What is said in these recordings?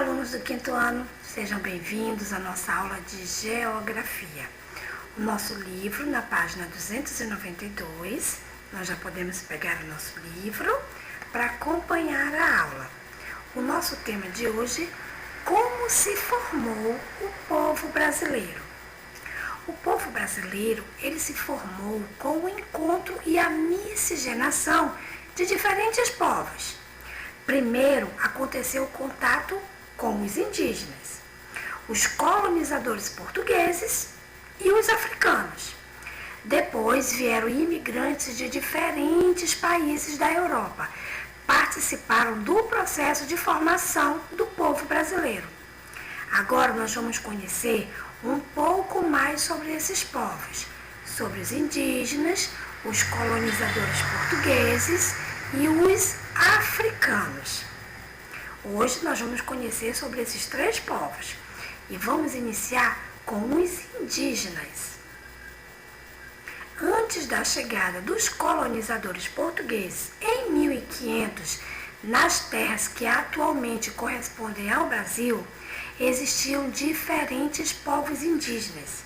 alunos do quinto ano, sejam bem-vindos à nossa aula de Geografia. O nosso livro, na página 292, nós já podemos pegar o nosso livro para acompanhar a aula. O nosso tema de hoje, como se formou o povo brasileiro. O povo brasileiro, ele se formou com o encontro e a miscigenação de diferentes povos. Primeiro, aconteceu o contato com os indígenas, os colonizadores portugueses e os africanos. Depois vieram imigrantes de diferentes países da Europa, participaram do processo de formação do povo brasileiro. Agora nós vamos conhecer um pouco mais sobre esses povos, sobre os indígenas, os colonizadores portugueses e os africanos. Hoje nós vamos conhecer sobre esses três povos e vamos iniciar com os indígenas. Antes da chegada dos colonizadores portugueses em 1500, nas terras que atualmente correspondem ao Brasil, existiam diferentes povos indígenas.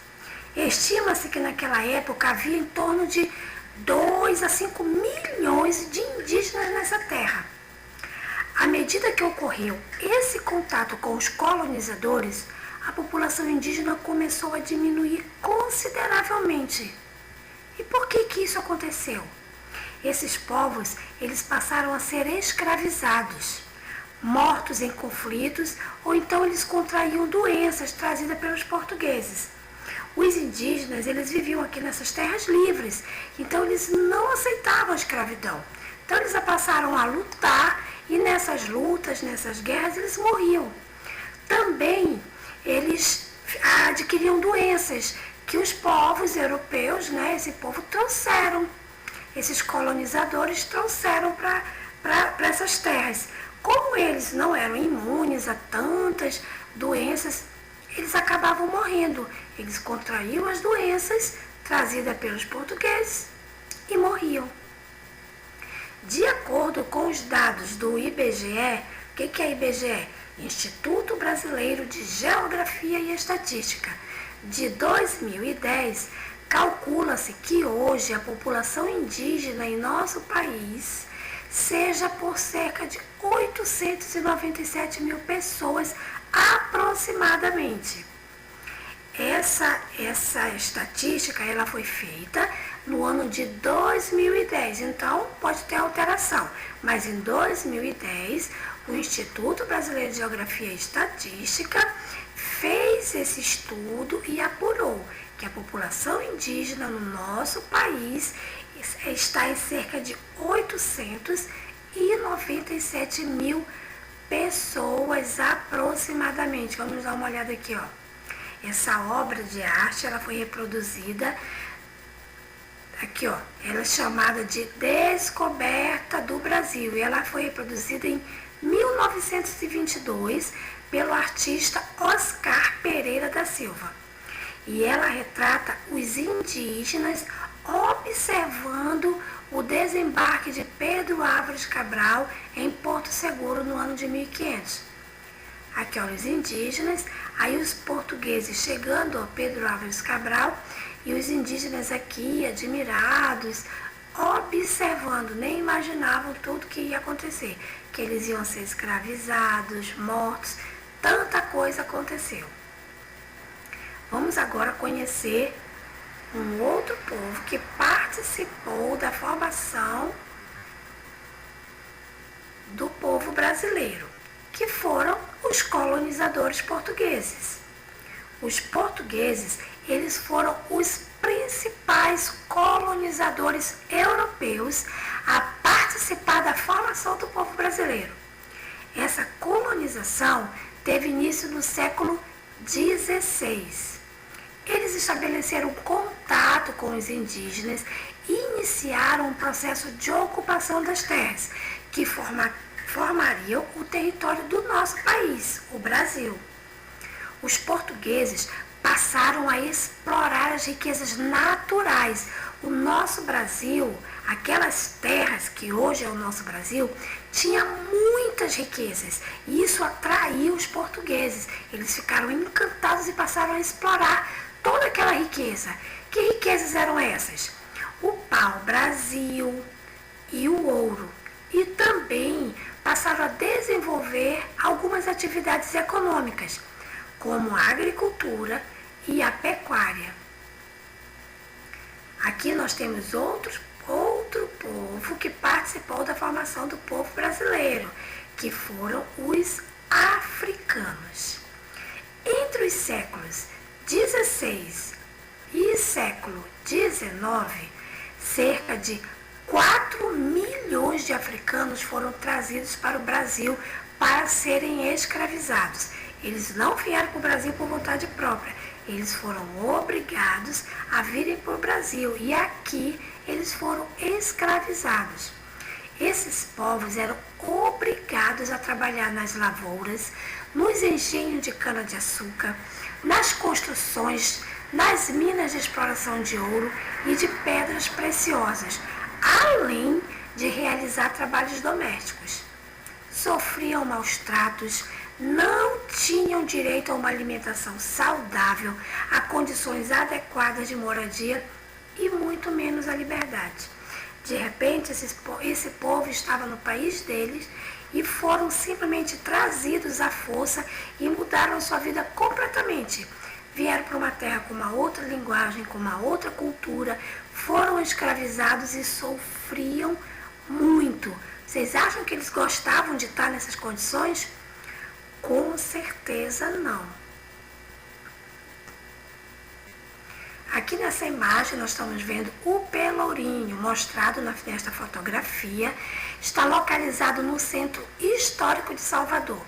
Estima-se que naquela época havia em torno de 2 a 5 milhões de indígenas nessa terra. À medida que ocorreu esse contato com os colonizadores, a população indígena começou a diminuir consideravelmente. E por que isso aconteceu? Esses povos, eles passaram a ser escravizados, mortos em conflitos, ou então eles contraíam doenças trazidas pelos portugueses. Os indígenas, eles viviam aqui nessas terras livres, então eles não aceitavam a escravidão. Então eles passaram a lutar e nessas lutas, nessas guerras, eles morriam. Também eles adquiriam doenças que os povos europeus, esse povo trouxeram. Esses colonizadores trouxeram para essas terras. Como eles não eram imunes a tantas doenças, eles acabavam morrendo. Eles contraíam as doenças trazidas pelos portugueses e morriam. De acordo com os dados do IBGE, o que é IBGE? Instituto Brasileiro de Geografia e Estatística, de 2010, calcula-se que hoje a população indígena em nosso país seja por cerca de 897 mil pessoas aproximadamente. Essa estatística ela foi feita no ano de 2010, então pode ter alteração, mas em 2010 o Instituto Brasileiro de Geografia e Estatística fez esse estudo e apurou que a população indígena no nosso país está em cerca de 897 mil pessoas aproximadamente. Vamos dar uma olhada aqui, ó. Essa obra de arte, ela foi reproduzida aqui, ó. Ela é chamada de Descoberta do Brasil e ela foi reproduzida em 1922 pelo artista Oscar Pereira da Silva. E ela retrata os indígenas observando o desembarque de Pedro Álvares Cabral em Porto Seguro no ano de 1500. Aqui, olha, os indígenas, aí os portugueses chegando a Pedro Álvares Cabral e os indígenas aqui admirados, observando, nem imaginavam tudo que ia acontecer, que eles iam ser escravizados, mortos, tanta coisa aconteceu. Vamos agora conhecer um outro povo que participou da formação do povo brasileiro, que foram os colonizadores portugueses. Os portugueses, eles foram os principais colonizadores europeus a participar da formação do povo brasileiro. Essa colonização teve início no século XVI. Eles estabeleceram contato com os indígenas e iniciaram um processo de ocupação das terras, que formariam o território do nosso país, o Brasil. Os portugueses passaram a explorar as riquezas naturais, O nosso Brasil, aquelas terras que hoje é o nosso Brasil, tinha muitas riquezas e isso atraiu os portugueses. Eles ficaram encantados e passaram a explorar toda aquela riqueza. Que riquezas eram essas? O pau-brasil e o ouro. E também passaram a desenvolver algumas atividades econômicas, como a agricultura e a pecuária. Aqui nós temos outro povo que participou da formação do povo brasileiro, que foram os africanos. Entre os séculos XVI e século XIX, cerca de 4 milhões de africanos foram trazidos para o Brasil para serem escravizados. Eles não vieram para o Brasil por vontade própria, eles foram obrigados a virem para o Brasil e aqui eles foram escravizados. Esses povos eram obrigados a trabalhar nas lavouras, nos engenhos de cana-de-açúcar, nas construções, nas minas de exploração de ouro e de pedras preciosas, além de realizar trabalhos domésticos. Sofriam maus tratos, não tinham direito a uma alimentação saudável, a condições adequadas de moradia e muito menos a liberdade. De repente, esse povo estava no país deles e foram simplesmente trazidos à força e mudaram sua vida completamente. Vieram para uma terra com uma outra linguagem, com uma outra cultura, foram escravizados e sofriam muito. Vocês acham que eles gostavam de estar nessas condições? Com certeza não. Aqui nessa imagem nós estamos vendo o Pelourinho, mostrado nesta fotografia. Está localizado no centro histórico de Salvador.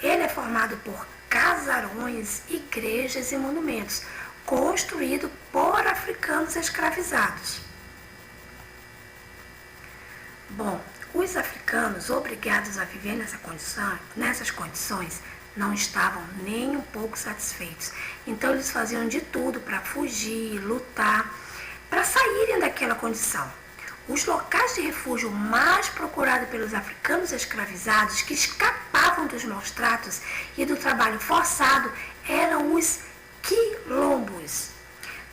Ele é formado por casarões, igrejas e monumentos, construído por africanos escravizados. Bom, os africanos obrigados a viver nessas condições não estavam nem um pouco satisfeitos. Então eles faziam de tudo para fugir, lutar, para saírem daquela condição. Os locais de refúgio mais procurados pelos africanos escravizados que escapavam dos maus tratos e do trabalho forçado eram os quilombos.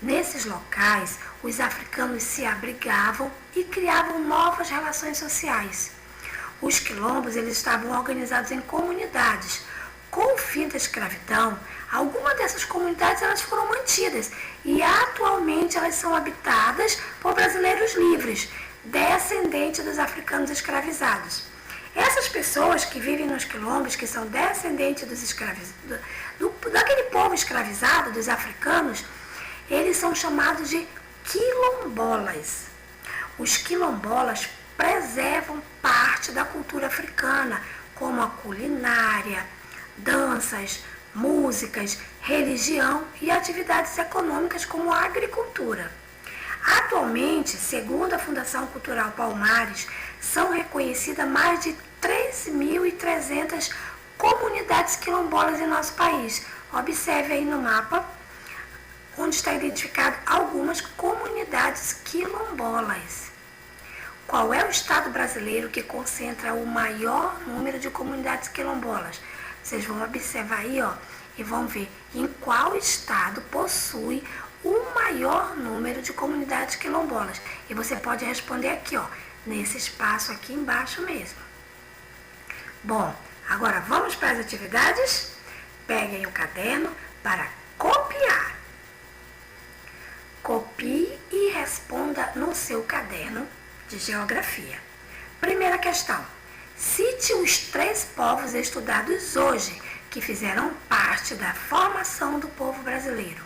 Nesses locais, os africanos se abrigavam e criavam novas relações sociais. Os quilombos eles estavam organizados em comunidades. Com o fim da escravidão, algumas dessas comunidades elas foram mantidas e atualmente elas são habitadas por brasileiros livres, descendentes dos africanos escravizados. Essas pessoas que vivem nos quilombos, que são descendentes daquele povo escravizado, dos africanos, eles são chamados de quilombolas. Os quilombolas preservam parte da cultura africana, como a culinária, danças, músicas, religião e atividades econômicas como a agricultura. Atualmente, segundo a Fundação Cultural Palmares, são reconhecidas mais de 3.300 comunidades quilombolas em nosso país. Observe aí no mapa, onde está identificado algumas comunidades quilombolas. Qual é o estado brasileiro que concentra o maior número de comunidades quilombolas? Vocês vão observar aí, e vão ver em qual estado possui o maior número de comunidades quilombolas. E você pode responder aqui, nesse espaço aqui embaixo mesmo. Bom, agora vamos para as atividades? Peguem o caderno para copiar. Copie e responda no seu caderno de geografia. Primeira questão. Cite os 3 povos estudados hoje que fizeram parte da formação do povo brasileiro.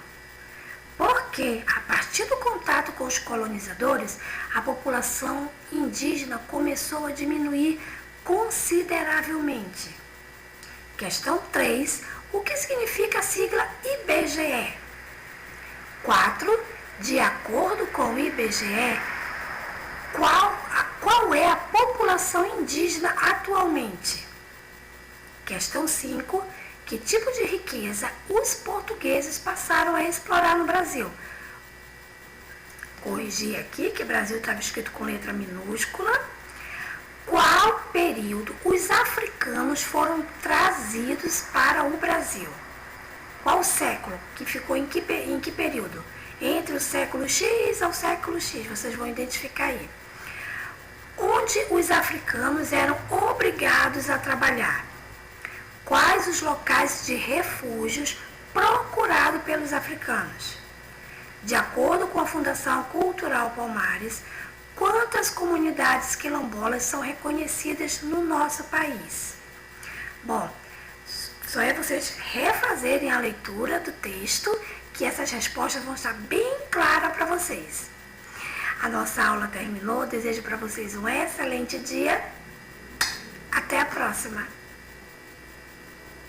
Porque, a partir do contato com os colonizadores, a população indígena começou a diminuir consideravelmente. Questão 3. O que significa a sigla IBGE? 4. De acordo com o IBGE, qual é a população indígena atualmente? Questão 5. Que tipo de riqueza os portugueses passaram a explorar no Brasil? corrigir aqui, que Brasil estava escrito com letra minúscula. Qual período os africanos foram trazidos para o Brasil? Qual século? Que ficou em que período? Entre o século X ao século X, vocês vão identificar aí. Onde os africanos eram obrigados a trabalhar? Quais os locais de refúgios procurados pelos africanos? De acordo com a Fundação Cultural Palmares, quantas comunidades quilombolas são reconhecidas no nosso país? Bom, só é vocês refazerem a leitura do texto que essas respostas vão estar bem claras para vocês. A nossa aula terminou, desejo para vocês um excelente dia. Até a próxima!